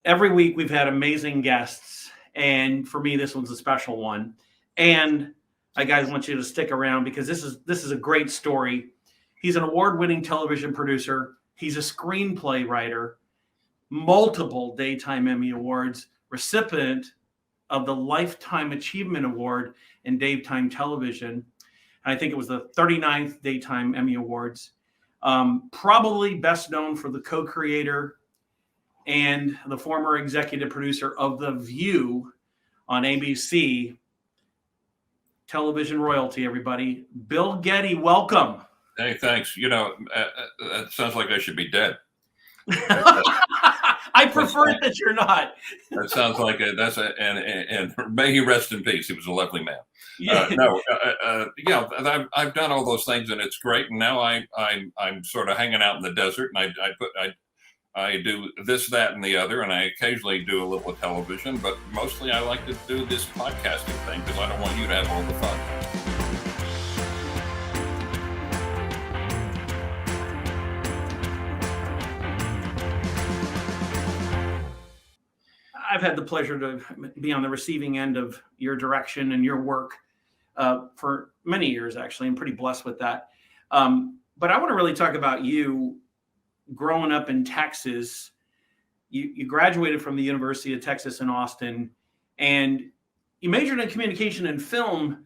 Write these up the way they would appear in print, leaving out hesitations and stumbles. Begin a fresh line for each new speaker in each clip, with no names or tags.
every week we've had amazing guests, and for me, this one's a special one. And I guys want you to stick around because this is a great story. He's an award-winning television producer. He's a screenplay writer, multiple Daytime Emmy Awards, recipient of the Lifetime Achievement Award in Daytime Television. And I think it was the 39th Daytime Emmy Awards. Probably best known for the co-creator and the former executive producer of The View on ABC. Television royalty, everybody. Bill Geddie, welcome.
Hey, thanks. It sounds like I should be dead.
I prefer it that you're not.
That sounds like and may he rest in peace. He was a lovely man.
Yeah.
I've done all those things and it's great. And now I'm sort of hanging out in the desert, and I do this, that, and the other, and I occasionally do a little television, but mostly I like to do this podcasting thing because I don't want you to have all the fun.
I've had the pleasure to be on the receiving end of your direction and your work for many years, actually. I'm pretty blessed with that. But I want to really talk about you growing up in Texas. You graduated from the University of Texas in Austin, and you majored in communication and film.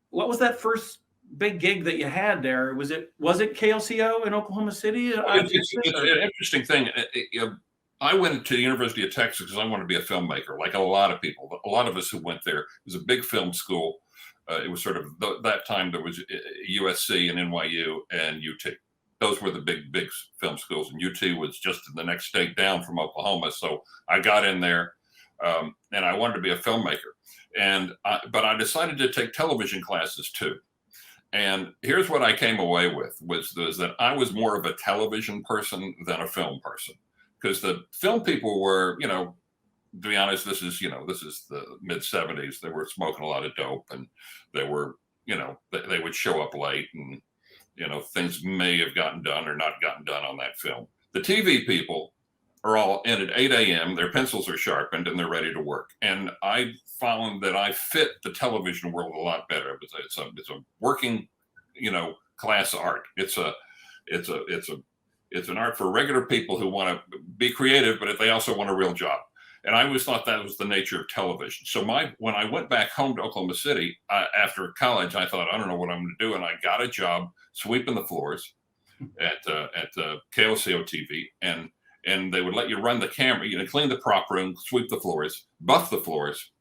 What was that first big gig that you had there? Was it KLCO in Oklahoma City?
It's an interesting thing. I went to the University of Texas because I wanted to be a filmmaker, like a lot of people. A lot of us who went there. It was a big film school. It was sort of that time there was USC and NYU and UT. Those were the big film schools, and UT was just the next state down from Oklahoma. So I got in there, and I wanted to be a filmmaker. But I decided to take television classes too. And here's what I came away with was that I was more of a television person than a film person, because the film people were, to be honest, this is the mid 70s. They were smoking a lot of dope, and they were, they would show up late, and things may have gotten done or not gotten done on that film. The TV people are all in at 8 a.m. Their pencils are sharpened and they're ready to work. And I found that I fit the television world a lot better. It's a working, class art. It's an art for regular people who want to be creative, but if they also want a real job. And I always thought that was the nature of television. So when I went back home to Oklahoma City after college, I thought, I don't know what I'm going to do. And I got a job sweeping the floors at KLCO TV. And they would let you run the camera, clean the prop room, sweep the floors, buff the floors.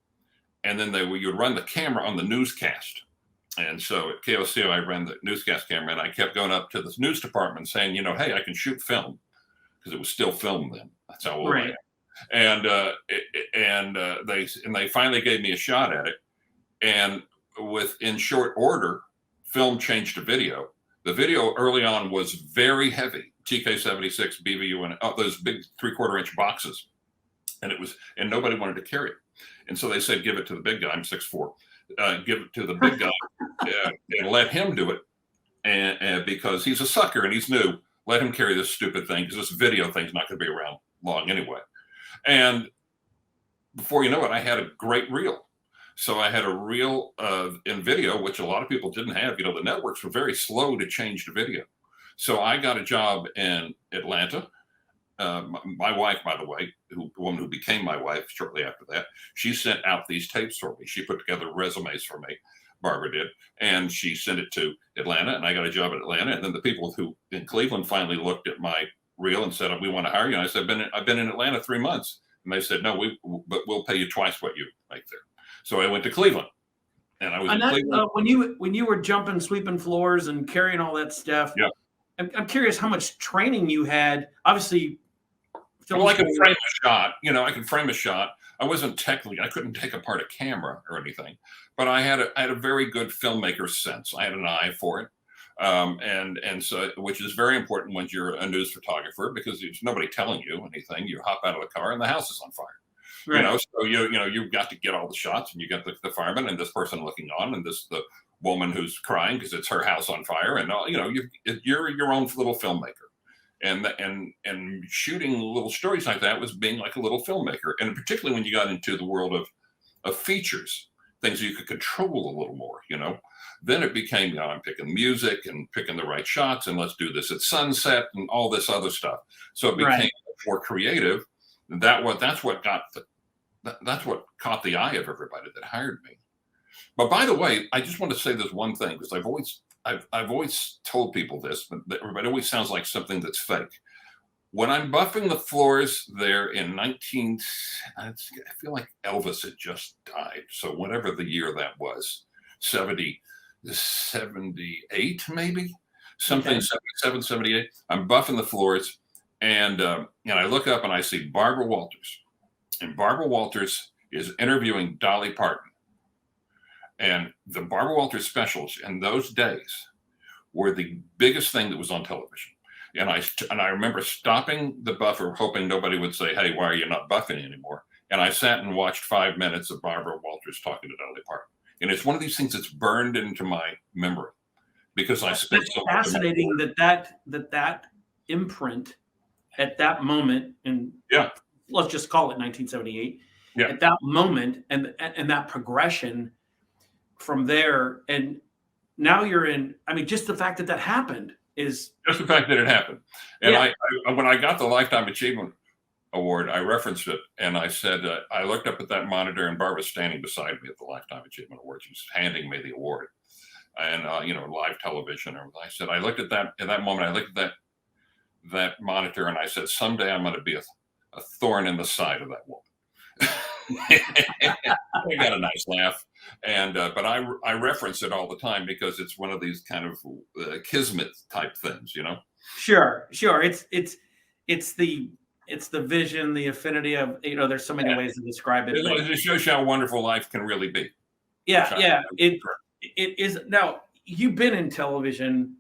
And then you'd run the camera on the newscast. And so at KLCO, I ran the newscast camera, and I kept going up to the news department saying, hey, I can shoot film, because it was still film then. That's how old I am. And they finally gave me a shot at it. And in short order, film changed to video. The video early on was very heavy, TK-76, BVU, and those big 3/4-inch boxes. And nobody wanted to carry it. And so they said, give it to the big guy. I'm 6'4". Give it to the big guy and let him do it. And because he's a sucker and he's new, let him carry this stupid thing, because this video thing's not going to be around long anyway. And before you know it, I had a great reel. So I had a reel in video, which a lot of people didn't have. The networks were very slow to change to video. So I got a job in Atlanta. My wife, by the way, the woman who became my wife shortly after that, she sent out these tapes for me. She put together resumes for me, Barbara did, and she sent it to Atlanta, and I got a job in Atlanta. And then the people who in Cleveland finally looked at my reel and said, we want to hire you. And I said, I've been in Atlanta 3 months. And they said, no, but we'll pay you twice what you make there. So I went to Cleveland, and I was in Cleveland.
When you were jumping, sweeping floors and carrying all that stuff.
Yeah.
I'm curious how much training you had. Obviously,
I could frame a shot. I could frame a shot. I couldn't take apart a camera or anything, but I had a very good filmmaker sense. I had an eye for it. And so, which is very important when you're a news photographer, because there's nobody telling you anything. You hop out of the car and the house is on fire. Right. So you've got to get all the shots, and you got the fireman and this person looking on, and the woman who's crying because it's her house on fire, and you're your own little filmmaker. and shooting little stories like that was being like a little filmmaker. And particularly when you got into the world of features, things you could control a little more, then it became, I'm picking music and picking the right shots, and let's do this at sunset and all this other stuff. So it became
Right.
more creative. That's what caught the eye of everybody that hired me. But by the way, I just want to say this one thing, because I've always told people this, but everybody always sounds like something that's fake. When I'm buffing the floors there in I feel like Elvis had just died. So whatever the year that was, 78 maybe, something,
Okay.
77, 78. I'm buffing the floors, and I look up and I see Barbara Walters. And Barbara Walters is interviewing Dolly Parton. And the Barbara Walters specials in those days were the biggest thing that was on television. And I remember stopping the buffer, hoping nobody would say, "Hey, why are you not buffing anymore?" And I sat and watched 5 minutes of Barbara Walters talking to Dolly Parton. And it's one of these things that's burned into my memory because I spent
That's
so much of my
fascinating
career.
that imprint at that moment, and
Yeah,
let's just call it 1978,
yeah.
at that moment, and that progression from there, and now you're in. I mean, just the fact that that happened is,
Just the fact that it happened. And
yeah,
when I got the Lifetime Achievement Award, I referenced it, and I said, I looked up at that monitor, and Barbara's standing beside me at the Lifetime Achievement Award. She's handing me the award, and live television. And I said, I looked at that moment. I looked at that monitor, and I said, someday I'm going to be a thorn in the side of that woman. I got a nice laugh, and but I reference it all the time because it's one of these kind of kismet type things.
sure. It's the vision, the affinity of, there's so many
Yeah.
ways to describe it, but
It shows you how wonderful life can really be.
yeah, yeah, it is. Now, you've been in television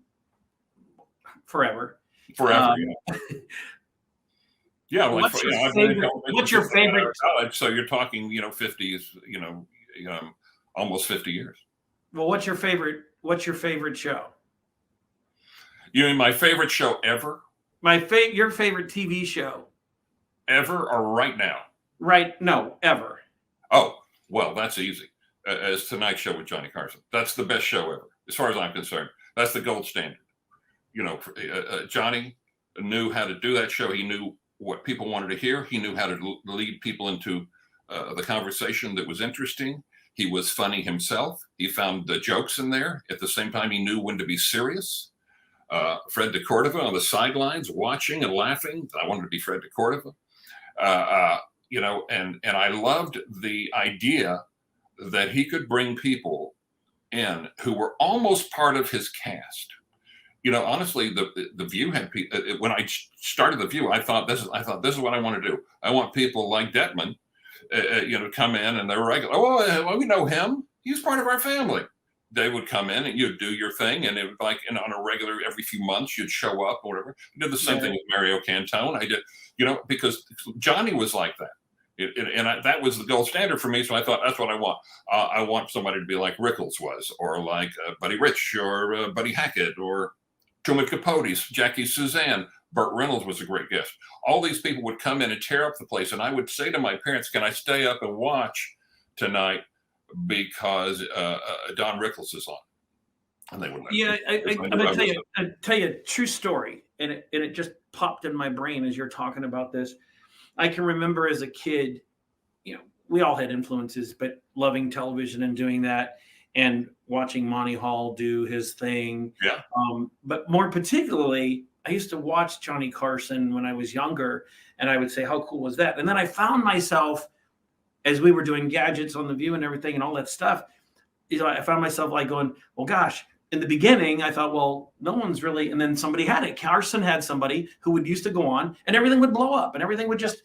forever.
Forever.
Um,
Yeah, like
what's your
I've been in
favorite?
television
What's
since
your
I got out
favorite?
of college, so you're talking 50s, almost 50 years.
Well, what's your favorite? What's your favorite show?
You mean my favorite show ever,
Your favorite TV show?
or right now?
Right? No, ever.
Oh, well, that's easy. As Tonight Show with Johnny Carson. That's the best show ever, as far as I'm concerned. That's the gold standard. Johnny knew how to do that show. He knew what people wanted to hear. He knew how to lead people into the conversation that was interesting. He was funny himself. He found the jokes in there. At the same time, he knew when to be serious. Fred DeCordova on the sidelines, watching and laughing. I wanted to be Fred DeCordova. And I loved the idea that he could bring people in who were almost part of his cast. Honestly, the View had people. When I started the View, I thought this is what I want to do. I want people like Detman, come in, and they're regular. Oh, well, we know him. He's part of our family. They would come in and you'd do your thing, and it would on a regular, every few months you'd show up or whatever. I did the same thing with Mario Cantone. I did, because Johnny was like that. That was the gold standard for me. So I thought, that's what I want. I want somebody to be like Rickles was, or like Buddy Rich, or Buddy Hackett, or Truman Capote's, Jackie Suzanne. Burt Reynolds was a great guest. All these people would come in and tear up the place. And I would say to my parents, can I stay up and watch tonight because Don Rickles is on? And they would let
Yeah,
me.
I'm going to tell you a true story, and it just popped in my brain as you're talking about this. I can remember as a kid, we all had influences, but loving television and doing that, and watching Monty Hall do his thing.
Yeah.
But more particularly, I used to watch Johnny Carson when I was younger, and I would say, how cool was that? And then I found myself, as we were doing gadgets on The View and everything and all that stuff, I found myself like going, well, gosh, in the beginning, I thought, well, no one's really, and then somebody had it. Carson had somebody who would used to go on, and everything would blow up, and everything would just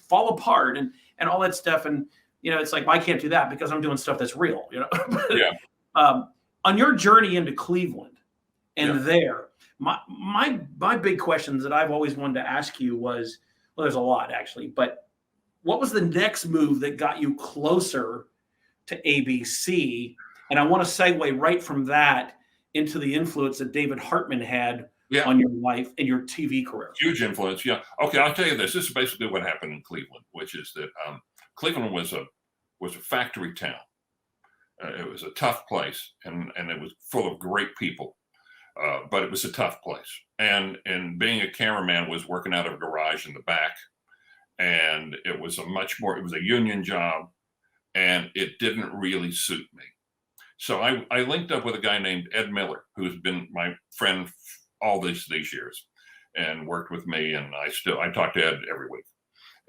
fall apart, and all that stuff. And it's like, well, I can't do that because I'm doing stuff that's real.
Yeah.
On your journey into Cleveland, and there, my big questions that I've always wanted to ask you was, well, there's a lot actually, but what was the next move that got you closer to ABC? And I want to segue right from that into the influence that David Hartman had
Yeah.
on your life and your TV career?
Huge influence. Yeah. Okay. I'll tell you this. This is basically what happened in Cleveland, which is that Cleveland was a factory town. It was a tough place, and it was full of great people. But it was a tough place. And being a cameraman was working out of a garage in the back, and it was it was a union job, and it didn't really suit me. So I linked up with a guy named Ed Miller, who's been my friend all these years, and worked with me. And I talk to Ed every week.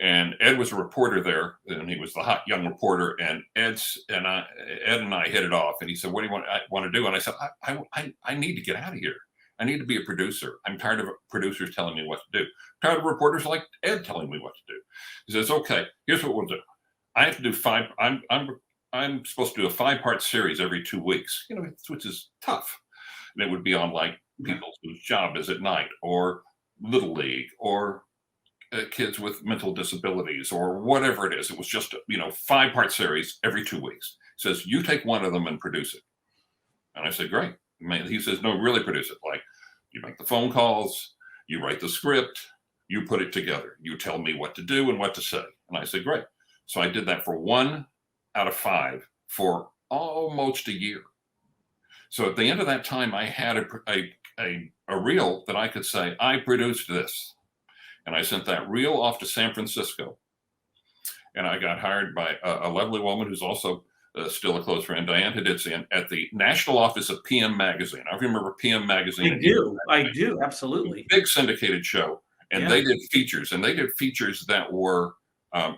And Ed was a reporter there, and he was the hot young reporter. And Ed and I hit it off. And he said, "What do you want to do?" And I said, "I need to get out of here. I need to be a producer. I'm tired of producers telling me what to do. I'm tired of reporters like Ed telling me what to do." He says, "Okay, here's what we'll do. I have to do five. I'm supposed to do a 5-part series every 2 weeks. Which is tough. And it would be on like people whose job is at night, or Little League, or kids with mental disabilities, or whatever it is. It was just 5-part series every 2 weeks." He says, "You take one of them and produce it." And I said, "Great." He says, "No, really produce it. Like, you make the phone calls, you write the script, you put it together, you tell me what to do and what to say." And I said, "Great." So I did that for 1 out of 5 for almost a year. So at the end of that time, I had a reel that I could say, "I produced this." And I sent that reel off to San Francisco. And I got hired by a lovely woman who's also still a close friend, Diane Hadidzian, at the national office of PM Magazine. I remember PM Magazine.
I do, absolutely.
Big syndicated show. And they did features. And they did features that were,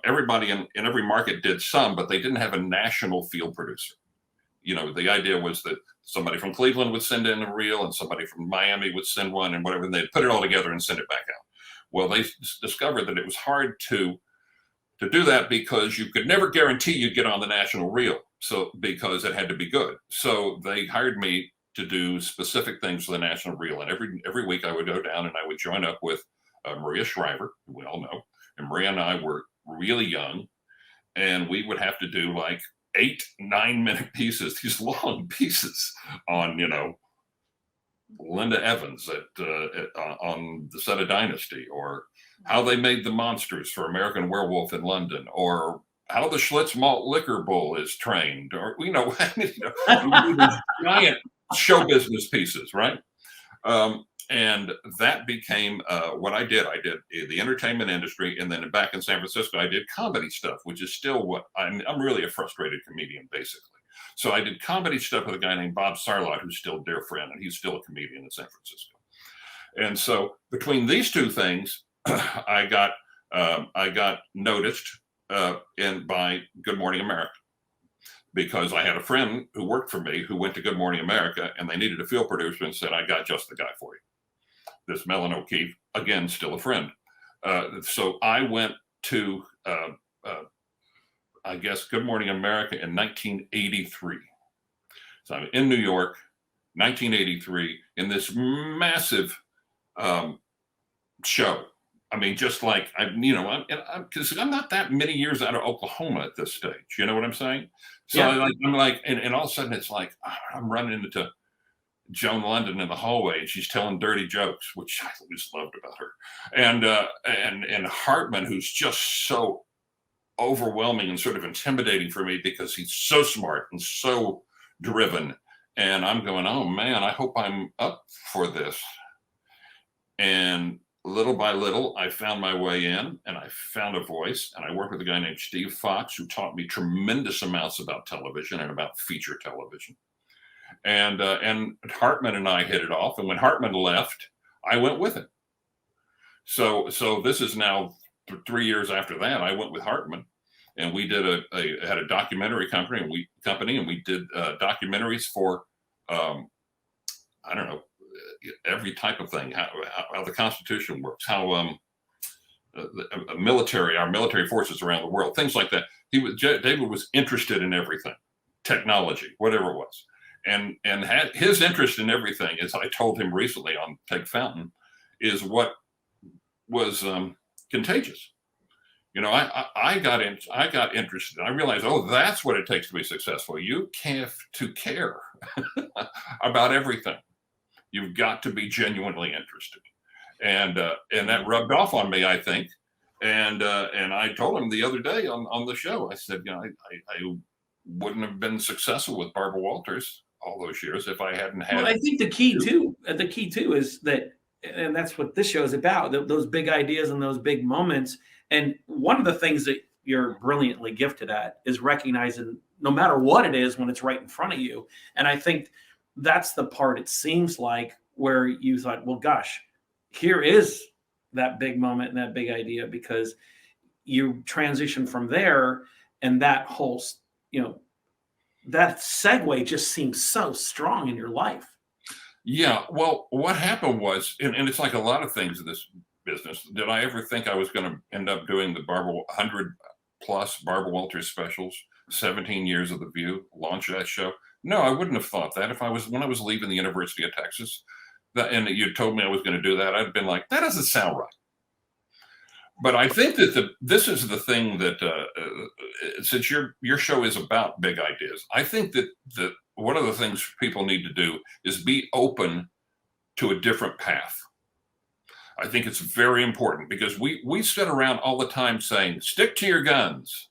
everybody in every market did some, but they didn't have a national field producer. The idea was that somebody from Cleveland would send in a reel, and somebody from Miami would send one, and whatever, and they'd put it all together and send it back out. Well, they discovered that it was hard to do that because you could never guarantee you'd get on the national reel. So because it had to be good. So they hired me to do specific things for the national reel. And every week I would go down and I would join up with Maria Shriver, who we all know. And Maria and I were really young, and we would have to do like 8-9 minute pieces, these long pieces on, Linda Evans on the set of Dynasty, or how they made the monsters for American Werewolf in London, or how the Schlitz malt liquor bull is trained, or giant show business pieces, right? And that became what I did. I did the entertainment industry, and then back in San Francisco, I did comedy stuff, which is still what I'm really a frustrated comedian, basically. So I did comedy stuff with a guy named Bob Sarlott, who's still a dear friend, and he's still a comedian in San Francisco. And so between these two things, I got noticed by Good Morning America, because I had a friend who worked for me who went to Good Morning America, and they needed a field producer, and said, "I got just the guy for you." This Mellon O'Keefe, again, still a friend. So I went to, I guess, Good Morning America in 1983. So I'm in New York, 1983, in this massive show. I mean, just like because I'm not that many years out of Oklahoma at this stage. You know what I'm saying? So I'm like, and all of a sudden it's like I'm running into Joan London in the hallway, and she's telling dirty jokes, which I always loved about her, and Hartman, who's just so overwhelming and sort of intimidating for me because he's so smart and so driven, and I'm going, "Oh man, I hope I'm up for this." And little by little, I found my way in, and I found a voice, and I worked with a guy named Steve Fox, who taught me tremendous amounts about television and about feature television. And Hartman and I hit it off. And when Hartman left, I went with him. So this is now 3 years after that. I went with Hartman, and we did had a documentary company, and we did documentaries for I don't know, every type of thing, how the Constitution works, how our military forces around the world, things like that. David was interested in everything, technology, whatever it was. And had his interest in everything, as I told him recently on Peg Fountain, is what was contagious. I got interested. I realized, that's what it takes to be successful. You have to care about everything. You've got to be genuinely interested. And that rubbed off on me, I think. And I told him the other day on the show, I said, I wouldn't have been successful with Barbara Walters all those years if I hadn't had.
Well, I think the key too is that, and that's what this show is about, those big ideas and those big moments. And one of the things that you're brilliantly gifted at is recognizing no matter what it is when it's right in front of you. And I think that's the part, it seems like, where you thought, well, gosh, here is that big moment and that big idea, because you transition from there, and that whole, that segue just seems so strong in your life.
Yeah. Well, what happened was, and it's like a lot of things in this business, did I ever think I was going to end up doing the 100 plus Barbara Walters specials, 17 years of The View, launch that show? No, I wouldn't have thought that. When I was leaving the University of Texas, and you told me I was going to do that, I'd been like, that doesn't sound right. But I think that this is the thing that, since your show is about big ideas, I think that one of the things people need to do is be open to a different path. I think it's very important, because we sit around all the time saying, stick to your guns,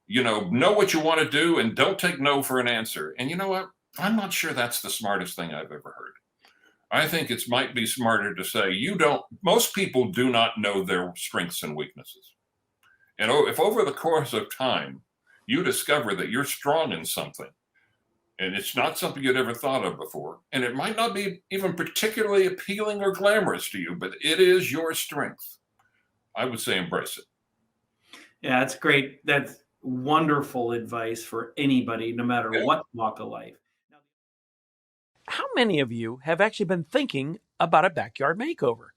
know what you want to do and don't take no for an answer. And you know what? I'm not sure that's the smartest thing I've ever heard. I think it might be smarter to say, most people do not know their strengths and weaknesses. And if over the course of time, you discover that you're strong in something, and it's not something you'd ever thought of before, and it might not be even particularly appealing or glamorous to you, but it is your strength, I would say embrace it.
Yeah, that's great. That's wonderful advice for anybody, no matter what walk of life.
How many of you have actually been thinking about a backyard makeover?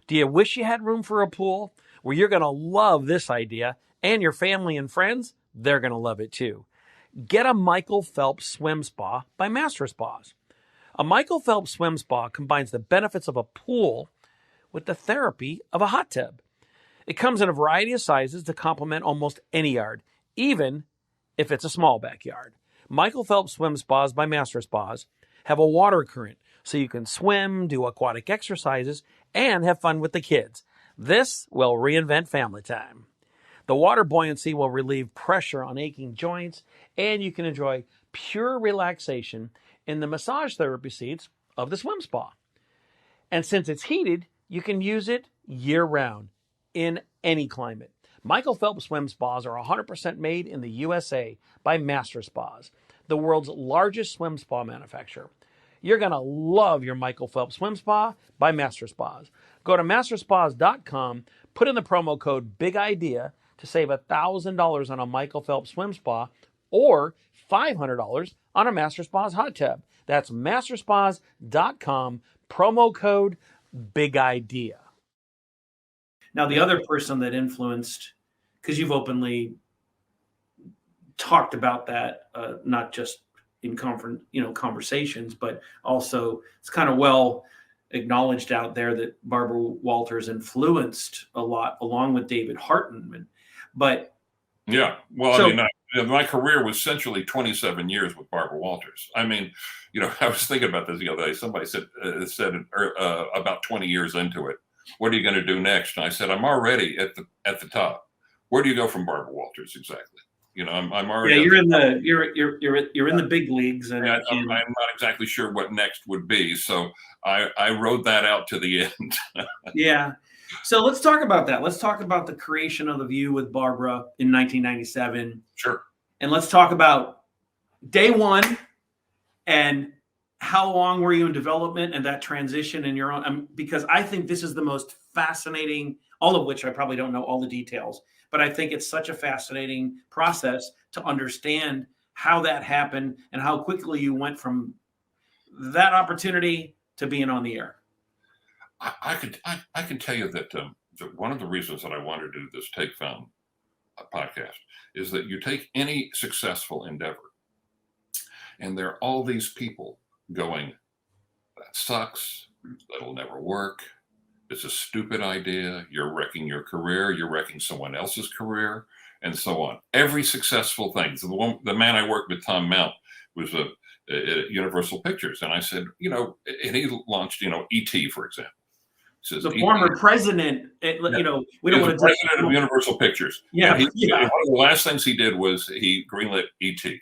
Do you wish you had room for a pool? Well, you're going to love this idea, and your family and friends, they're going to love it too. Get a Michael Phelps Swim Spa by Master Spas. A Michael Phelps Swim Spa combines the benefits of a pool with the therapy of a hot tub. It comes in a variety of sizes to complement almost any yard, even if it's a small backyard. Michael Phelps Swim Spas by Master Spas have a water current, so you can swim, do aquatic exercises, and have fun with the kids. This will reinvent family time. The water buoyancy will relieve pressure on aching joints, and you can enjoy pure relaxation in the massage therapy seats of the swim spa. And since it's heated, you can use it year-round in any climate. Michael Phelps Swim Spas are 100% made in the USA by Master Spas, the world's largest swim spa manufacturer. You're going to love your Michael Phelps Swim Spa by Master Spas. Go to masterspas.com, put in the promo code BIGIDEA to save $1,000 on a Michael Phelps Swim Spa or $500 on a Master Spas hot tub. That's masterspas.com, promo code BIGIDEA.
Now, the other person that influenced, because you've openly talked about that, not just in conversations, but also it's kind of well acknowledged out there that Barbara Walters influenced a lot, along with David Hartman. But
yeah, well, my career was essentially 27 years with Barbara Walters. I mean, I was thinking about this the other day. Somebody said about 20 years into it, what are you going to do next? And I said, I'm already at the top. Where do you go from Barbara Walters exactly? I'm already.
Yeah, you're in the big leagues, and
I'm not exactly sure what next would be. So I rode that out to the end.
Yeah. So let's talk about that. Let's talk about the creation of The View with Barbara in 1997.
Sure.
And let's talk about day one and how long were you in development and that transition in your own, because I think this is the most fascinating, all of which I probably don't know all the details, but I think it's such a fascinating process to understand how that happened and how quickly you went from that opportunity to being on the air.
I can tell you that one of the reasons that I wanted to do this Take Film podcast is that you take any successful endeavor, and there are all these people going, that sucks, that'll never work, it's a stupid idea, you're wrecking your career, you're wrecking someone else's career, and so on. Every successful thing. So the man I worked with, Tom Mount, was at Universal Pictures. And I said, and he launched, E.T., for example. He says,
The former president, we don't want to
president of Universal Pictures.
Yeah,
and one of the last things he did was he greenlit E.T.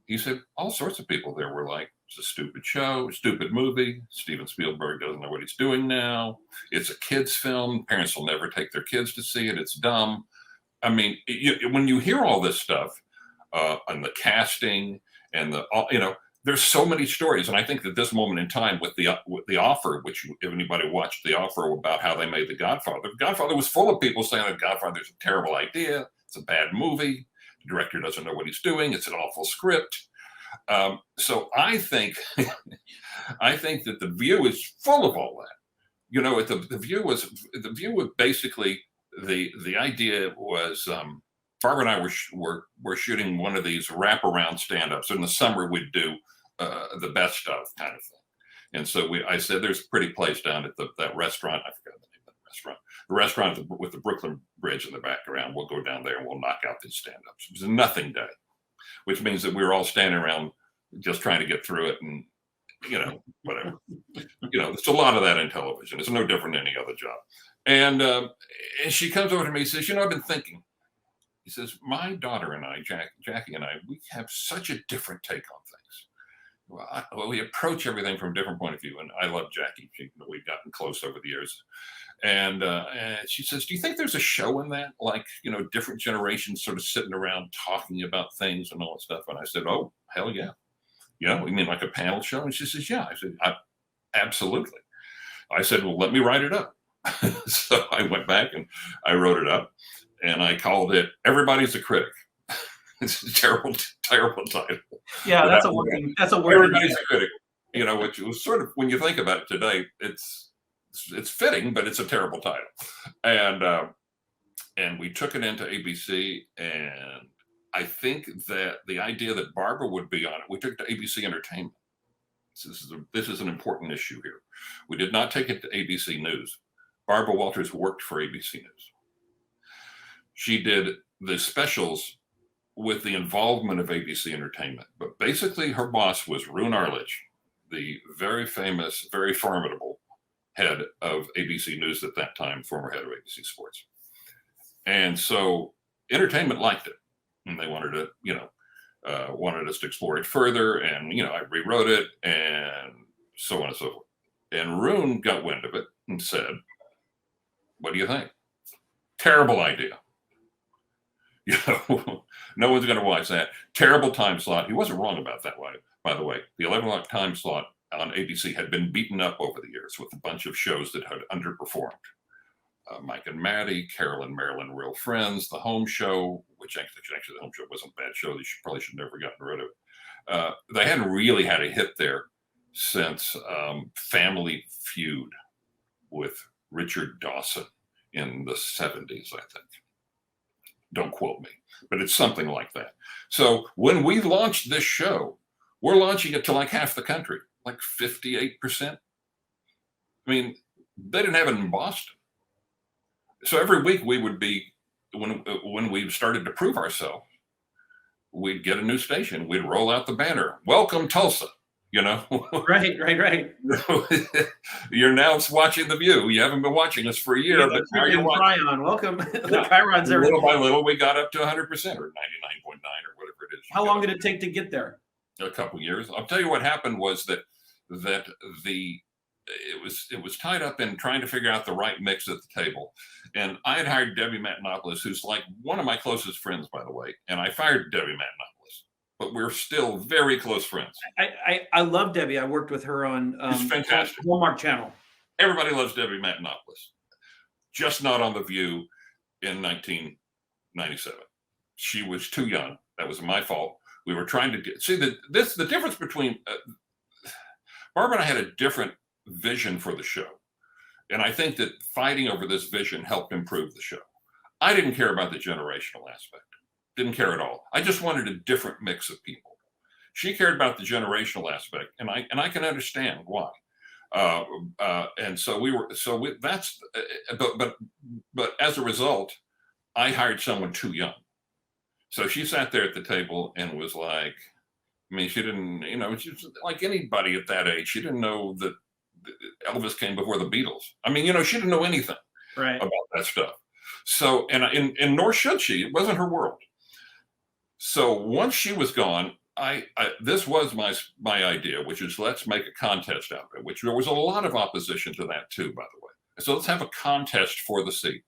He said all sorts of people there were like, it's a stupid show, a stupid movie. Steven Spielberg doesn't know what he's doing now. It's a kid's film. Parents will never take their kids to see it. It's dumb. I mean, when you hear all this stuff and the casting and there's so many stories. And I think that this moment in time with the Offer, which if anybody watched The Offer about how they made The Godfather was full of people saying that Godfather's a terrible idea. It's a bad movie. The director doesn't know what he's doing. It's an awful script. So I think, that The View is full of all that. The View was basically the idea was Barbara and I were shooting one of these wraparound stand-ups. In the summer, we'd do the best of kind of thing. And so I said, there's a pretty place down at that restaurant. I forgot the name of the restaurant. The restaurant with the Brooklyn Bridge in the background. We'll go down there and we'll knock out these stand-ups. It was a nothing day, which means that we were all standing around just trying to get through it and, whatever. There's a lot of that in television. It's no different than any other job. And she comes over to me and says, I've been thinking. He says, my daughter and I, Jackie and I, we have such a different take on things. Well, we approach everything from a different point of view. And I love Jackie. We've gotten close over the years. And she says, do you think there's a show in that? Like, different generations sort of sitting around talking about things and all that stuff. And I said, oh, hell yeah. You mean like a panel show? And she says, yeah. I said, absolutely. I said, well, let me write it up. So I went back and I wrote it up and I called it Everybody's a Critic. It's a terrible title.
Yeah, that's a working.
Everybody's a critic. Which was sort of, when you think about it today, it's fitting, but it's a terrible title. And we took it into ABC, and I think that the idea that Barbara would be on it, we took it to ABC Entertainment. This is an important issue here. We did not take it to ABC News. Barbara Walters worked for ABC News. She did the specials with the involvement of ABC Entertainment. But basically her boss was Roone Arledge, the very famous, very formidable head of ABC News at that time, former head of ABC Sports. And so Entertainment liked it. And they wanted to, wanted us to explore it further. And, I rewrote it and so on and so forth. And Roone got wind of it and said, what do you think? Terrible idea. No one's going to watch that. Terrible time slot. He wasn't wrong about that, by the way. The 11 o'clock time slot on ABC had been beaten up over the years with a bunch of shows that had underperformed. Mike and Maddie, Carol and Marilyn, Real Friends, The Home Show, which actually The Home Show wasn't a bad show. They probably should never gotten rid of it. They hadn't really had a hit there since Family Feud with Richard Dawson in the 70s, I think. Don't quote me, but it's something like that. So when we launched this show, we're launching it to like half the country, like 58%. I mean, they didn't have it in Boston. So every week we would be, when we started to prove ourselves, we'd get a new station. We'd roll out the banner, welcome Tulsa,
Right.
You're now watching The View. You haven't been watching us for a year, but now you're watching.
Welcome. The Chirons there.
Little by little, we got up to 100% or 99.9 or whatever it is.
How long did it take to get there?
A couple years. I'll tell you what happened was that it was tied up in trying to figure out the right mix at the table. And I had hired Debbie Matenopoulos, who's like one of my closest friends, by the way. And I fired Debbie Matenopoulos, but we're still very close friends.
I love Debbie. I worked with her on
it's fantastic.
Hallmark Channel.
Everybody loves Debbie Matenopoulos, just not on The View in 1997. She was too young. That was my fault. We were trying to the difference between Barbara and I had a different vision for the show. And I think that fighting over this vision helped improve the show. I didn't care about the generational aspect. Didn't care at all. I just wanted a different mix of people. She cared about the generational aspect, and I can understand why. But as a result, I hired someone too young. So she sat there at the table and was like, I mean, she didn't, she was like anybody at that age. She didn't know that Elvis came before the Beatles. I mean, she didn't know anything
Right.
about that stuff. So, and nor should she. It wasn't her world. So once she was gone, this was my idea, which is let's make a contest out of it. Which there was a lot of opposition to that too, by the way. So let's have a contest for the seat.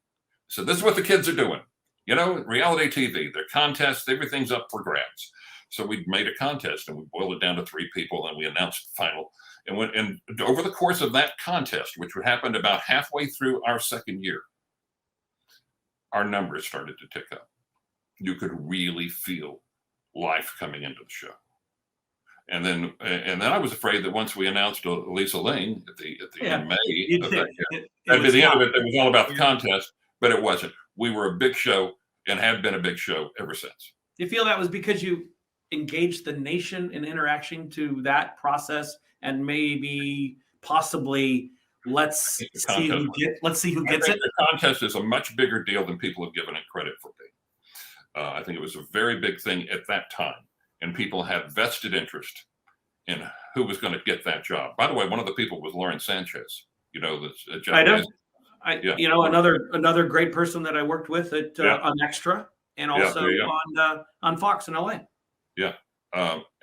So this is what the kids are doing. Reality TV, their contests, everything's up for grabs. So we made a contest and we boiled it down to 3 people and we announced the final. And over the course of that contest, which would happen about halfway through our second year, our numbers started to tick up. You could really feel life coming into the show. And then I was afraid that once we announced Lisa Ling at the end of May of that year, at the end of it was all about the contest, but it wasn't. We were a big show and have been a big show ever since.
Do you feel that was because you engaged the nation in interaction to that process, and maybe possibly let's see who gets it?
The contest is a much bigger deal than people have given it credit for being. I think it was a very big thing at that time, and people had vested interest in who was going to get that job. By the way, one of the people was Lauren Sanchez.
I know. Another great person that I worked with at on Extra and also on Fox in LA.
Yeah.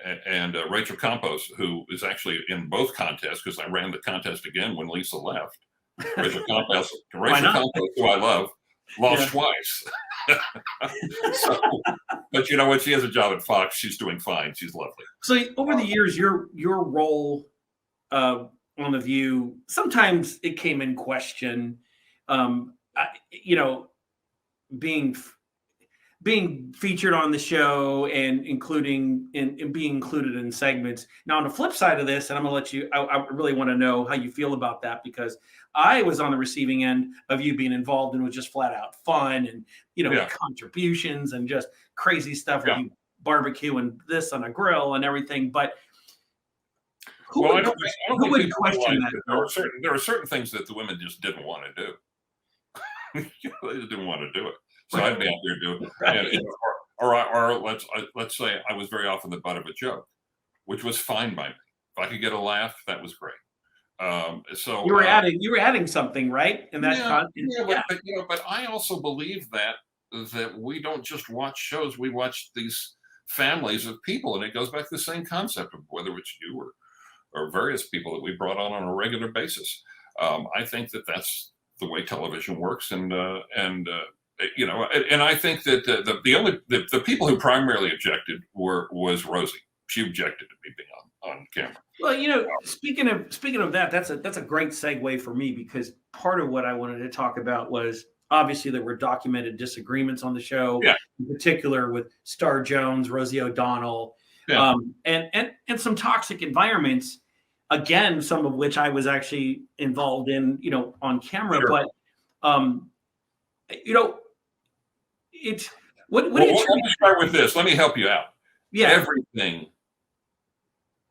And Rachel Campos, who is actually in both contests, because I ran the contest again when Lisa left. Rachel Campos, who I love, lost twice. But you know what? She has a job at Fox. She's doing fine. She's lovely. So
over the years, your role on The View, sometimes it came in question. Being featured on the show and being included in segments. Now, on the flip side of this, and I'm going to let you, I really want to know how you feel about that, because I was on the receiving end of you being involved and was just flat out fun and, contributions and just crazy stuff with you barbecue and this on a grill and everything. But who would question that?
There are certain things that the women just didn't want to do. They just didn't want to do it. So I'd be out there doing it. Right. Or let's say I was very often the butt of a joke, which was fine by me. If I could get a laugh, that was great. So
you were adding something, right? In that
but I also believe that we don't just watch shows, we watch these families of people, and it goes back to the same concept of whether it's you or various people that we brought on a regular basis. I think that that's the way television works, and I think that the people who primarily objected was Rosie. She objected to me being on camera.
Well, speaking of that, that's a great segue for me, because part of what I wanted to talk about was obviously there were documented disagreements on the show, in particular with Star Jones, Rosie O'Donnell, and some toxic environments. Again, some of which I was actually involved in, on camera. Sure. But it's what
let me start with this. Let me help you out.
Yeah.
Everything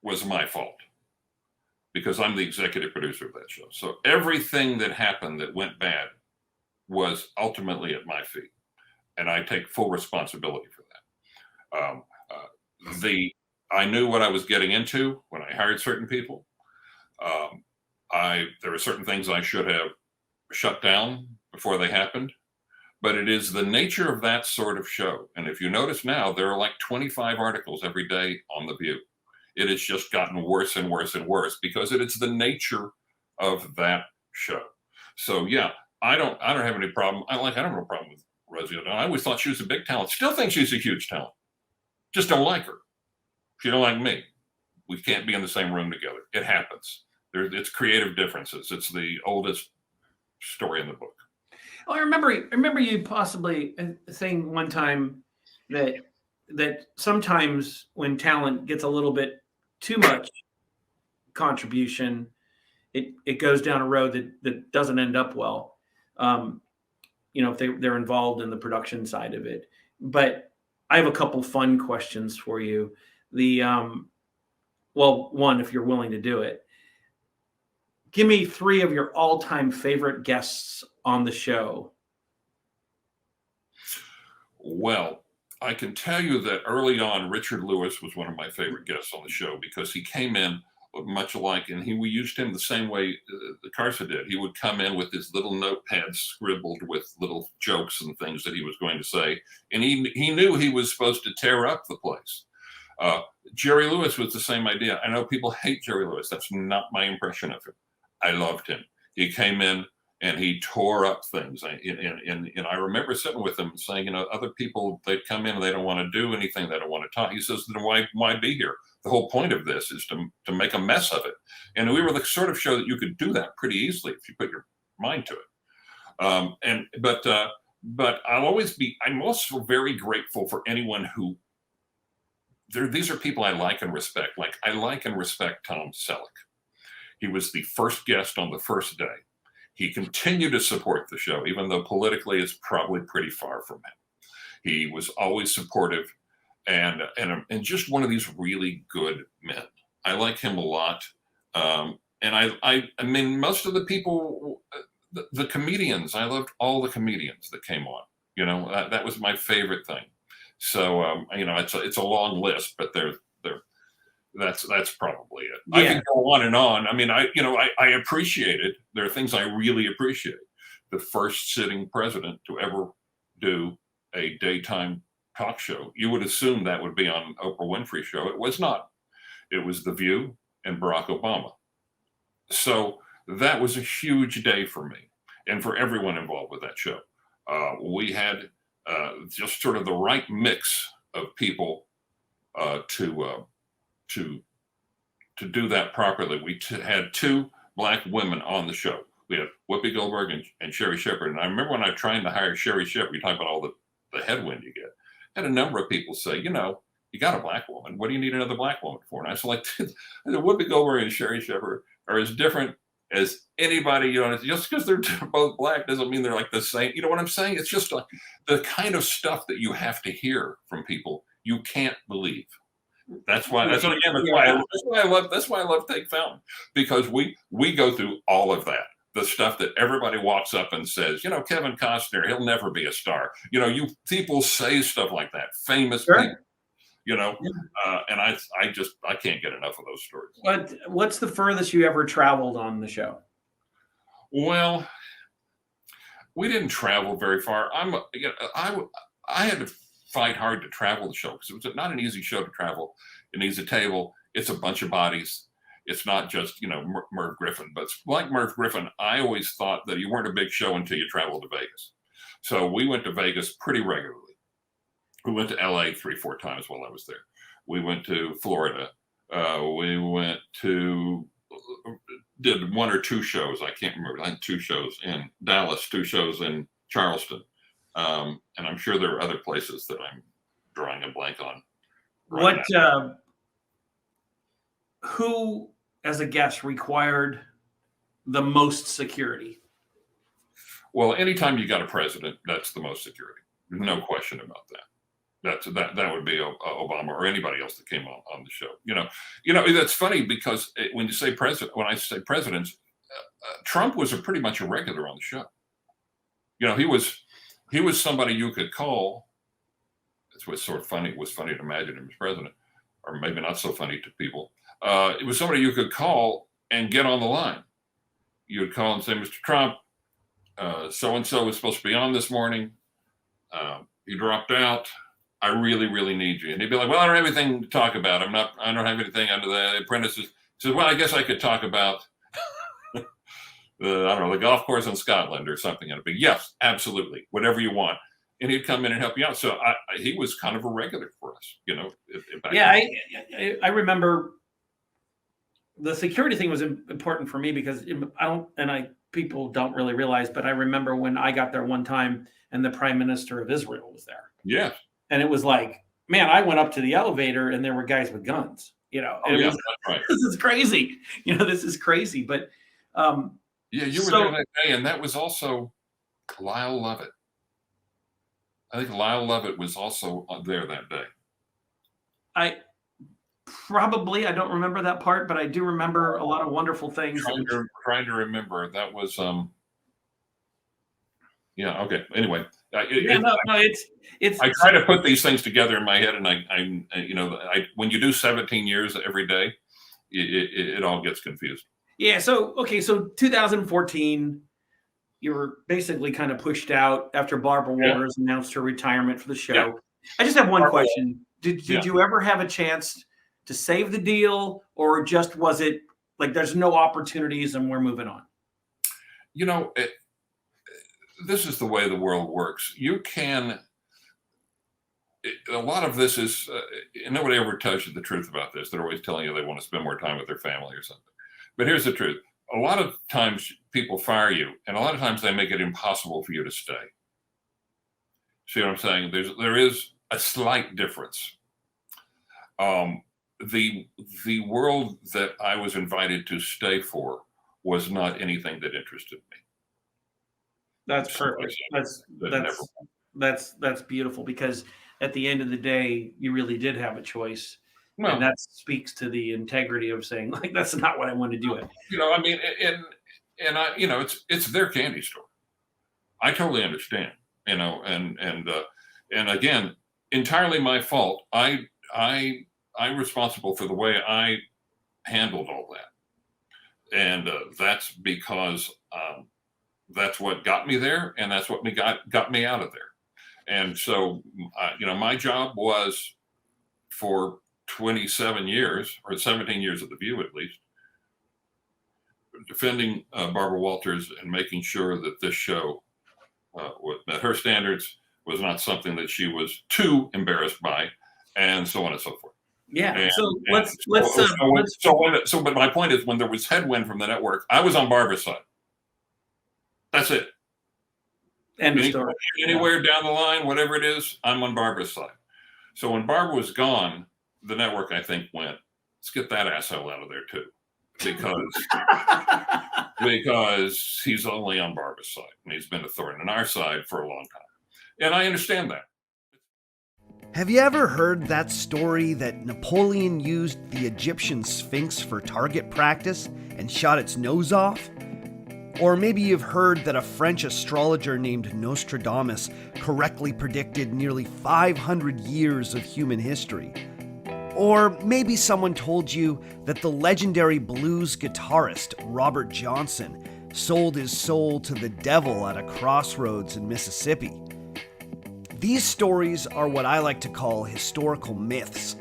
was my fault because I'm the executive producer of that show. So everything that happened that went bad was ultimately at my feet, and I take full responsibility for that. I knew what I was getting into when I hired certain people. There were certain things I should have shut down before they happened. But it is the nature of that sort of show. And if you notice now, there are like 25 articles every day on The View. It has just gotten worse and worse and worse because it is the nature of that show. So I don't have any problem. I don't have a problem with Rosie O'Donnell. I always thought she was a big talent. Still think she's a huge talent. Just don't like her. She don't like me. We can't be in the same room together. It happens. It's creative differences. It's the oldest story in the book.
Well, I remember you possibly saying one time that sometimes when talent gets a little bit too much contribution, it goes down a road that doesn't end up well. If they're involved in the production side of it. But I have a couple fun questions for you. One, if you're willing to do it, give me 3 of your all-time favorite guests on the show.
Well, I can tell you that early on, Richard Lewis was one of my favorite guests on the show because he came in much alike, and we used him the same way the Carsa did. He would come in with his little notepad scribbled with little jokes and things that he was going to say, and he knew he was supposed to tear up the place. Jerry Lewis was the same idea. I know people hate Jerry Lewis. That's not my impression of him. I loved him. He came in and he tore up things. And I remember sitting with him saying, other people, they come in and they don't want to do anything. They don't want to talk. He says, then why be here? The whole point of this is to make a mess of it. And we were the sort of show that you could do that pretty easily if you put your mind to it. But I'm also very grateful for anyone who, these are people I like and respect. Like I like and respect Tom Selleck. He was the first guest on the first day. He continued to support the show, even though politically it's probably pretty far from him. He was always supportive and just one of these really good men. I like him a lot. And I mean, most of the people, the comedians, I loved all the comedians that came on. That was my favorite thing. So, it's a long list, but that's probably it. Yeah. I can go on and on. I mean, I appreciate it. There are things I really appreciate. The first sitting president to ever do a daytime talk show. You would assume that would be on Oprah Winfrey's show. It was not. It was The View and Barack Obama. So that was a huge day for me and for everyone involved with that show. We had just sort of the right mix of people to do that properly. We had two Black women on the show. We had Whoopi Goldberg and Sherry Shepherd. And I remember when I tried to hire Sherry Shepherd, you talk about all the headwind you get. I had a number of people say, you got a Black woman. What do you need another Black woman for? And I was like, Whoopi Goldberg and Sherry Shepherd are as different as anybody, just because they're both Black doesn't mean they're like the same. You know what I'm saying? It's just like the kind of stuff that you have to hear from people you can't believe. That's why I love Take Fountain, because we go through all of that. The stuff that everybody walks up and says, Kevin Costner, he'll never be a star. People say stuff like that, famous people. And I can't get enough of those stories.
What's the furthest you ever traveled on the show?
Well, we didn't travel very far. I had to fight hard to travel the show because it was not an easy show to travel. It needs a table. It's a bunch of bodies. It's not just, Merv Griffin, but like Merv Griffin, I always thought that you weren't a big show until you traveled to Vegas. So we went to Vegas pretty regularly. We went to LA 3-4 times while I was there. We went to Florida. Did one or two shows. I can't remember. I had 2 shows in Dallas, 2 shows in Charleston. And I'm sure there are other places that I'm drawing a blank on.
Who, as a guest, required the most security?
Well, anytime you got a president, that's the most security. There's no question about that. That would be Obama or anybody else that came on the show. That's funny because when you say president, when I say presidents, Trump was pretty much a regular on the show. He was somebody you could call. It's what's sort of funny. It was funny to imagine him as president, or maybe not so funny to people. It was somebody you could call and get on the line. You would call and say, Mr. Trump, so-and-so was supposed to be on this morning. He dropped out. I really, really need you. And he'd be like, well, I don't have anything to talk about. I don't have anything under the apprentices. He says, well, I guess I could talk about the golf course in Scotland or something. And it'd be, yes, absolutely. Whatever you want. And he'd come in and help you out. So he was kind of a regular for us,
I remember the security thing was important for me because people don't really realize, but I remember when I got there one time and the Prime Minister of Israel was there.
Yeah.
And it was like, man, I went up to the elevator and there were guys with guns,
that's right.
This is crazy. This is crazy. But
you were there that day, and that was also Lyle Lovett. I think Lyle Lovett was also there that day.
I don't remember that part, but I do remember a lot of wonderful things.
Trying to remember. That was Yeah. Okay. Anyway,
Yeah, no, it's
I try to put these things together in my head, and when you do 17 years every day, it all gets confused.
yeah. So okay, so 2014, you were basically kind of pushed out after Barbara
Yeah.
Walters announced her retirement for the
Yeah.
show. I just have one
Barbara
question: Did
Yeah.
you ever have a chance to save the deal, or just was it like there's no opportunities and we're moving on?
You know, this is the way the world works. A lot of this is, nobody ever tells you the truth about this. They're always telling you they want to spend more time with their family or something. But here's the truth. A lot of times people fire you, and a lot of times they make it impossible for you to stay. See what I'm saying? There is a slight difference. The world that I was invited to stay for was not anything that interested me.
That's
So I
perfect.
said,
That's beautiful because at the end of the day, you really did have a choice, and
well,
that speaks to the integrity of saying like that's not what I want to do. It.
I mean, it's their candy store. I totally understand, and again, entirely my fault. I'm responsible for the way I handled all that, and that's because that's what got me there, and that's what got me out of there. And so, my job was for 27 years or 17 years at the View, at least, defending Barbara Walters and making sure that this show met her standards, was not something that she was too embarrassed by, and so on and so forth.
Yeah.
And,
So
and but my point is, when there was headwind from the network, I was on Barbara's side. That's it.
End of story.
Anywhere down the line, whatever it is, I'm on Barbara's side. So when Barbara was gone, the network, I think, went, let's get that asshole out of there too, because he's only on Barbara's side, and he's been a thorn in our side for a long time. And I understand that.
Have you ever heard that story that Napoleon used the Egyptian Sphinx for target practice and shot its nose off? Or maybe you've heard that a French astrologer named Nostradamus correctly predicted nearly 500 years of human history. Or maybe someone told you that the legendary blues guitarist Robert Johnson sold his soul to the devil at a crossroads in Mississippi. These stories are what I like to call historical myths.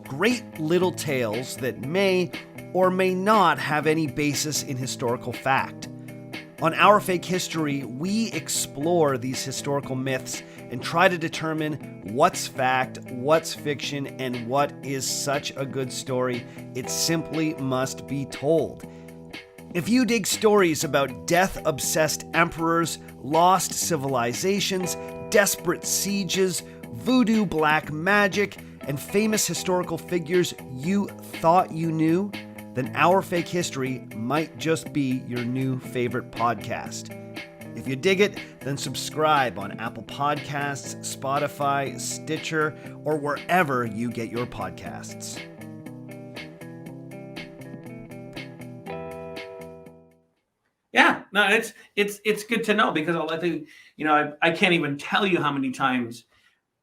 Great little tales that may or may not have any basis in historical fact. On Our Fake History, we explore these historical myths and try to determine what's fact, what's fiction, and what is such a good story it simply must be told. If you dig stories about death-obsessed emperors, lost civilizations, desperate sieges, voodoo black magic, and famous historical figures you thought you knew, then Our Fake History might just be your new favorite podcast. If you dig it, then subscribe on Apple Podcasts, Spotify, Stitcher, or wherever you get your podcasts.
Yeah, no, it's good to know because I think I can't even tell you how many times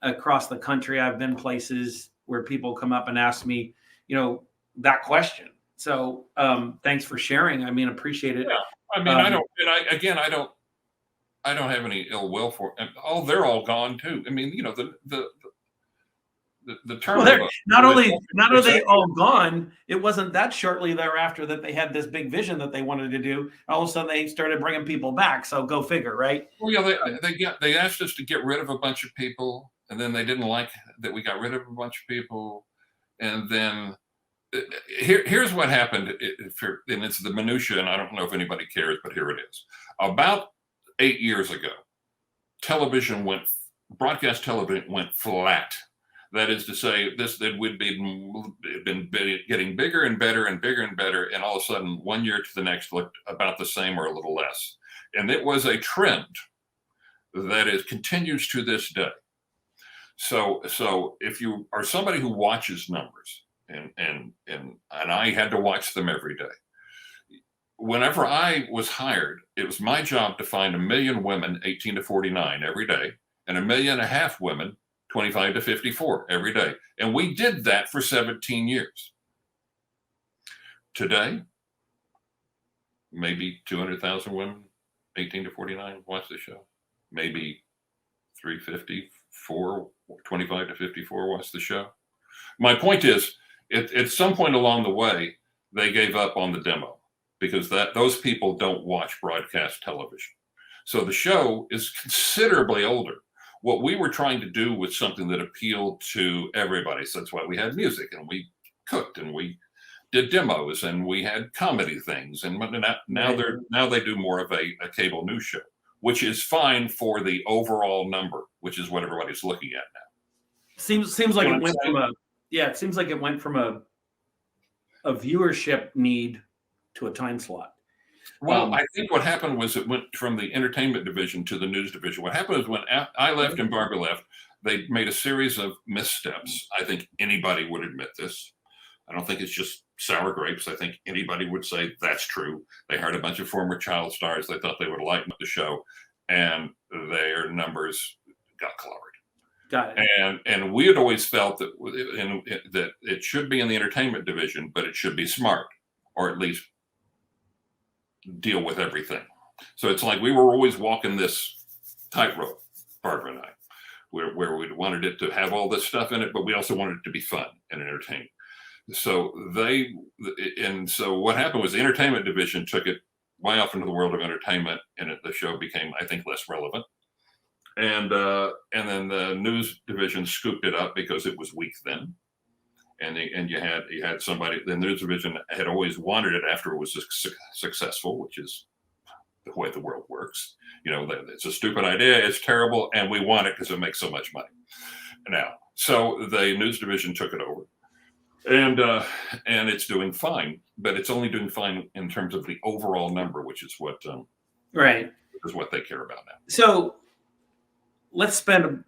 across the country I've been places where people come up and ask me, that question. So thanks for sharing. I mean, appreciate it.
Yeah. I mean, I don't have any ill will for them. Oh, they're all gone too. I mean, the term.
Well, not only are they all gone, it wasn't that shortly thereafter that they had this big vision that they wanted to do. All of a sudden, they started bringing people back. So go figure, right?
Well, yeah, they asked us to get rid of a bunch of people, and then they didn't like that we got rid of a bunch of people, and then here's what happened. And it's the minutia, and I don't know if anybody cares, but here it is. About 8 years ago, broadcast television went flat. That is to say, that we'd been getting bigger and better and bigger and better, and all of a sudden, 1 year to the next looked about the same or a little less. And it was a trend that continues to this day. So if you are somebody who watches numbers, and I had to watch them every day, whenever I was hired, it was my job to find 1 million women 18 to 49 every day and 1.5 million women 25 to 54 every day. And we did that for 17 years. Today, maybe 200,000 women 18 to 49 watch the show. Maybe 354, 25 to 54 watch the show. My point is, at some point along the way, they gave up on the demo because those people don't watch broadcast television. So the show is considerably older. What we were trying to do was something that appealed to everybody. So that's why we had music and we cooked and we did demos and we had comedy things. And now they do more of a cable news show, which is fine for the overall number, which is what everybody's looking at now.
Seems like it went from it seems like it went from a viewership need to a time slot.
Well, I think what happened was it went from the entertainment division to the news division. What happened is when I left and Barbara left, they made a series of missteps. I think anybody would admit this. I don't think it's just sour grapes. I think anybody would say that's true. They hired a bunch of former child stars. They thought they would lighten up the show, and their numbers got clobbered.
Got it.
And we had always felt that that it should be in the entertainment division, but it should be smart, or at least deal with everything. So it's like we were always walking this tightrope, Barbara and I, where we wanted it to have all this stuff in it, but we also wanted it to be fun and entertaining. So what happened was the entertainment division took it way off into the world of entertainment, and the show became, I think, less relevant. And then the news division scooped it up because it was weak then. And you had somebody, the news division had always wanted it after it was successful, which is the way the world works. You know, it's a stupid idea, it's terrible, and we want it because it makes so much money. Now, so the news division took it over, and it's doing fine, but it's only doing fine in terms of the overall number, which is what
right
is what they care about now.
So let's spend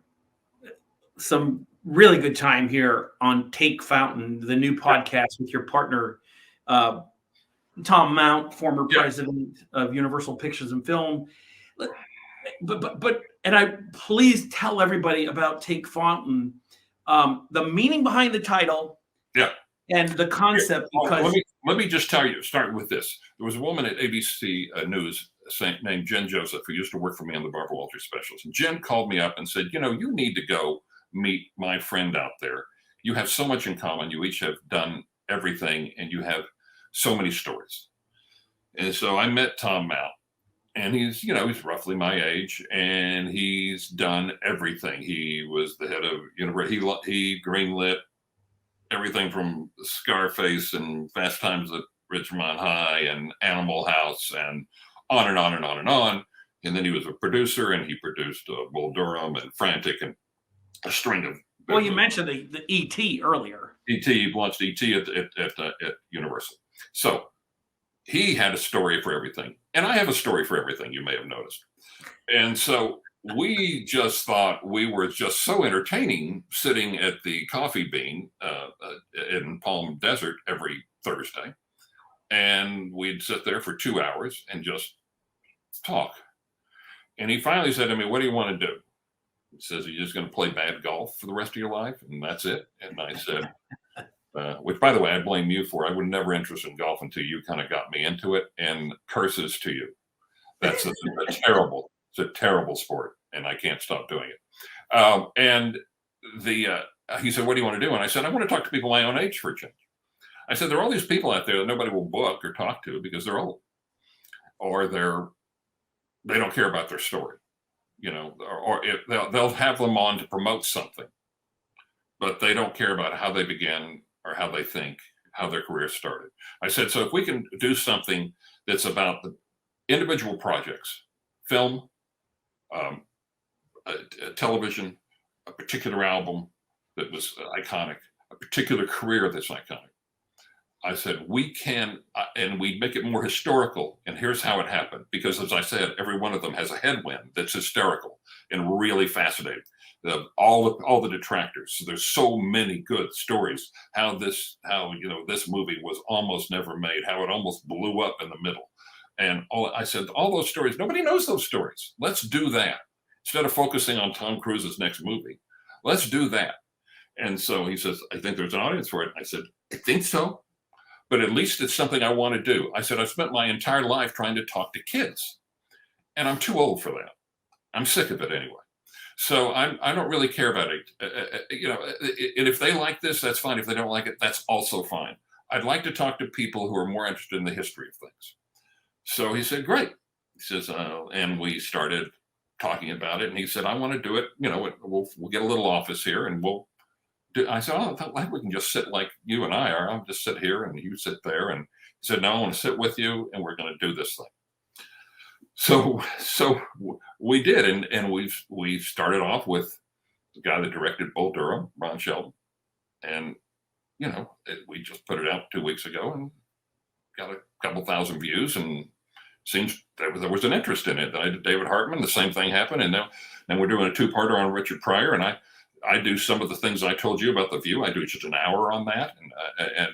some really good time here on Take Fountain, the new podcast with your partner, Tom Mount, former president of Universal Pictures and Film. But please tell everybody about Take Fountain, the meaning behind the title, and the concept. Because
let me just tell you, start with this. There was a woman at ABC News named Jen Joseph who used to work for me on the Barbara Walters specials. And Jen called me up and said, you need to go meet my friend out there. You have so much in common. You each have done everything, and you have so many stories. And so I met Tom Mount, and he's roughly my age, and he's done everything. He was the head of he greenlit everything from Scarface and Fast Times at Ridgemont High and Animal House and on and on and on and on. And then he was a producer, and he produced Bull Durham and Frantic and a string of.
Well, you mentioned the E.T. earlier.
E.T. launched E.T. at Universal. So he had a story for everything. And I have a story for everything, you may have noticed. And so we just thought we were just so entertaining sitting at the Coffee Bean in Palm Desert every Thursday. And we'd sit there for 2 hours and just talk. And he finally said to me, "What do you want to do?" He says, "Are you just going to play bad golf for the rest of your life? And that's it?" And I said, which, by the way, I blame you for. I was never interested in golf until you kind of got me into it. And curses to you. That's a terrible sport, and I can't stop doing it. And he said, "What do you want to do?" And I said, "I want to talk to people my own age for a change." I said, "There are all these people out there that nobody will book or talk to because they're old, or they don't care about their story, or if they'll have them on to promote something, but they don't care about how they began or how they think, how their career started." I said, "So if we can do something that's about the individual projects, film, television, a particular album that was iconic, a particular career that's iconic, I said, we can, and we make it more historical. And here's how it happened. Because as I said, every one of them has a headwind that's hysterical and really fascinating. All the detractors. So there's so many good stories. How this movie was almost never made. How it almost blew up in the middle. And I said, all those stories, nobody knows those stories. Let's do that. Instead of focusing on Tom Cruise's next movie, let's do that. And so he says, I think there's an audience for it. I said, I think so. But at least it's something I want to do. I said, I've spent my entire life trying to talk to kids, and I'm too old for that. I'm sick of it anyway. So I don't really care about it. And if they like this, that's fine. If they don't like it, that's also fine. I'd like to talk to people who are more interested in the history of things. So he said, great. He says, and we started talking about it. And he said, I want to do it. We'll get a little office here, and I said, oh, I think we can just sit like you and I are. I'll just sit here and you sit there. And he said, no, I want to sit with you and we're going to do this thing. So we did. And we started off with the guy that directed Bull Durham, Ron Sheldon. And, we just put it out 2 weeks ago and got a couple thousand views, and seems there was an interest in it. I did David Hartman, the same thing happened. And now we're doing a 2-parter on Richard Pryor. And I do some of the things I told you about The View. I do just an hour on that, and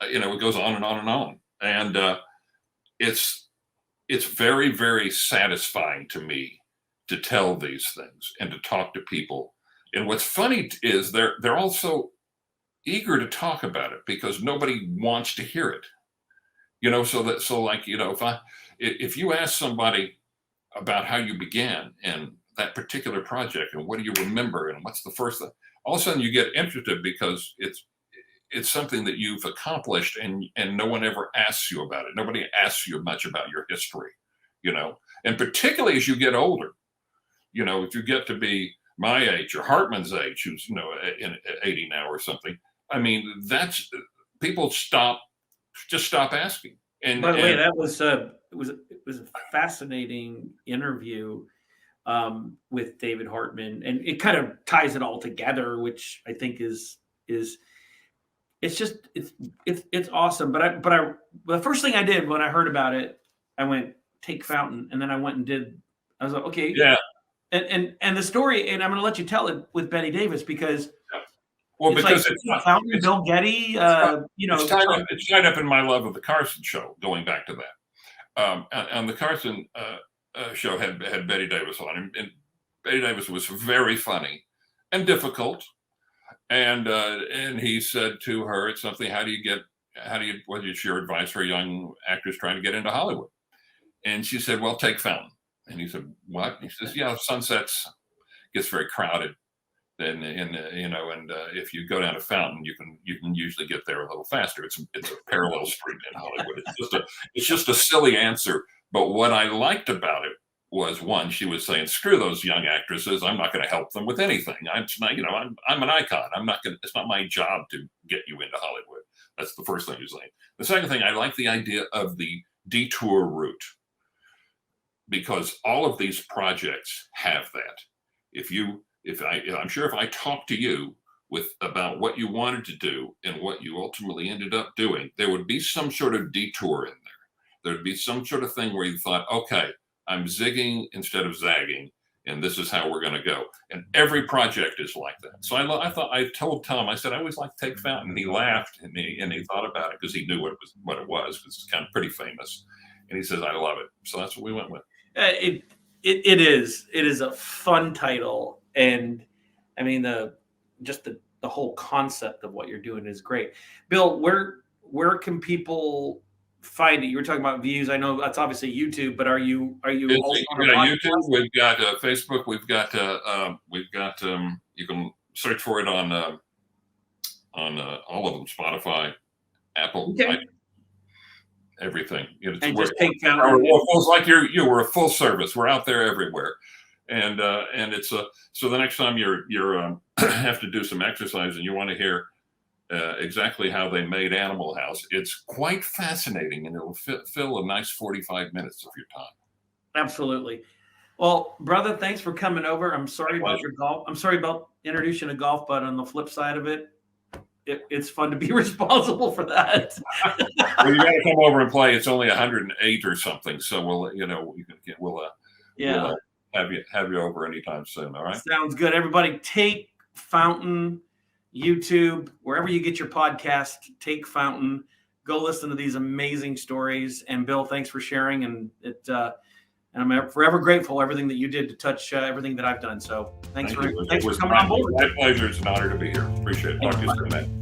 it goes on and on and on. And it's very, very satisfying to me to tell these things and to talk to people. And what's funny is they're also eager to talk about it because nobody wants to hear it. If you ask somebody about how you began and that particular project and what do you remember and what's the first thing, all of a sudden you get interested because it's something that you've accomplished and no one ever asks you about it. Nobody asks you much about your history, and particularly as you get older, if you get to be my age or Hartman's age, who's, in 80 now or something, I mean, that's people stop asking. And
by the way, that was it was a fascinating interview with David Hartman, and it kind of ties it all together, which I think is it's awesome. But the first thing I did when I heard about it, I went take Fountain, and then I went and did. I was like, okay,
yeah,
and the story, and I'm going to let you tell it with Betty Davis because.
Well,
it's
because
like Fountain, Bill Geddie,
it's tied up in my love of the Carson show. Going back to that, and the Carson show had Betty Davis on, and Betty Davis was very funny and difficult. And he said to her, "It's something. What is your advice for a young actress trying to get into Hollywood?" And she said, "Well, take Fountain." And he said, "What?" He says, "Yeah, Sunsets gets very crowded." And if you go down to Fountain, you can usually get there a little faster. It's a parallel street in Hollywood. It's just a silly answer. But what I liked about it was, one, she was saying, "Screw those young actresses. I'm not going to help them with anything. I'm an icon. It's not my job to get you into Hollywood." That's the first thing he was saying. The second thing, I like the idea of the detour route, because all of these projects have that. I'm sure if I talk to you about what you wanted to do and what you ultimately ended up doing, there would be some sort of detour in there. There would be some sort of thing where you thought, okay, I'm zigging instead of zagging, and this is how we're going to go. And every project is like that. So I told Tom, I said, I always like to take Fountain. And he laughed and he thought about it because he knew what it was, because it's kind of pretty famous. And he says, I love it. So that's what we went with.
It is a fun title. And I mean, the whole concept of what you're doing is great. Bill, where can people find it? You were talking about views. I know that's obviously YouTube, but are you also on
YouTube? We've got Facebook. We've got you can search for it on all of them: Spotify, Apple, everything.
And just take Fountain.
It's like we're a full service. We're out there everywhere. And it's so the next time you're have to do some exercise and you want to hear exactly how they made Animal House, it's quite fascinating, and it'll fill a nice 45 minutes of your time.
Absolutely. Well, brother, thanks for coming over. I'm sorry about your golf. I'm sorry about introducing a golf, but on the flip side of it, it's fun to be responsible for that.
Well, you got to come over and play. It's only 108 or something, so we'll
Yeah.
have you over anytime soon. All right.
Sounds good. Everybody, take Fountain, YouTube, wherever you get your podcast. Take Fountain. Go listen to these amazing stories. And Bill, thanks for sharing. And and I'm forever grateful for everything that you did to touch everything that I've done. So thanks for coming on board.
My pleasure. It's an honor to be here. Appreciate it. Talk to you soon, man.